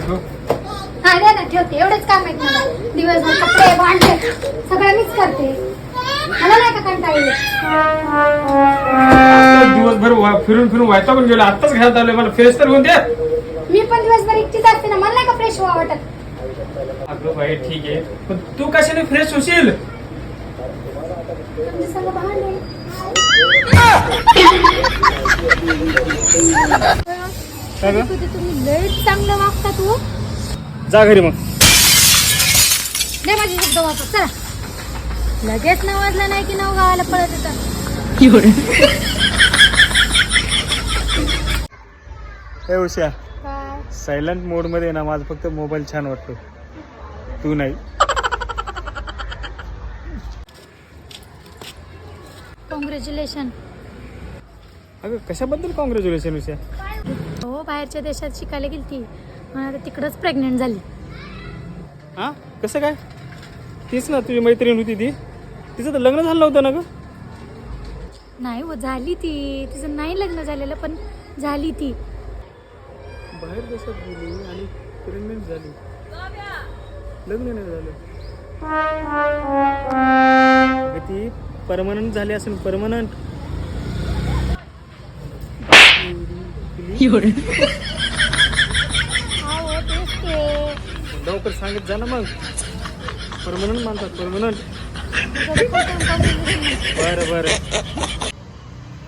हो. हा द्या ना, ठेवते. एवढेच काम आहेत मला. दिवसभर कपडे भांडे सगळं मीच करते. मला नाही का कंटाळा येत? दिवसभर फिरून फिरून व्हायचा पण गेलो. आत्ताच घरात आलोय, मला फ्रेश तर होऊन दे. मी पण दिवसभर एकटीच असते ना, मला नाही का फ्रेश व्हावं वाटत? अगं बाई ठीक आहे, पण तू कशाने फ्रेश होशील? तुमचे सगळं भांडे. काय गं? कधी तुम्ही लय चांगलं वागता तू. जा घरी मग. दे माझी शब्द वापस. चला. लगेच 9 वाजला नाही की 9 गावाला पळत येतात. ए उषा, काय? सायलेंट मोड मध्ये ना माझा फक्त मोबाईल छान वाटतो, तू नाही. कॉंग्रॅच्युलेशन. अगं कशाबद्दल कॉंग्रॅच्युलेशन उषा? हो, बाहेरच्या देशात शिकायला गेली ती, आता तिकडंच प्रेग्नेंट झाली. हा कसं काय? तीच ना तुझी मैत्रीण होती ती, तिचं तर लग्न झालं नव्हतं ना ग? नाही हो, झाली ती. तिचं नाही लग्न झालेलं, पण झाली ती. बाहेर देशात गेली आणि प्रेग्नेंट झाली, लग्न नाही झालं. अगं ती परमनंट झाली असेल, परमनंट. लवकर सांगित जा ना मग. परमनंट मानतात, परमनंट. बरं बरं.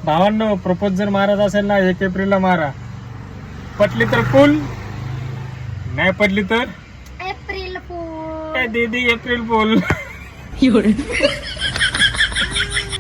भावांनो, प्रपोज जर मारायचा असेल ना 1 एप्रिलला मारा. पटली तर फुल, नाही पटली तर एप्रिल फूल. दीदी एप्रिल फुल.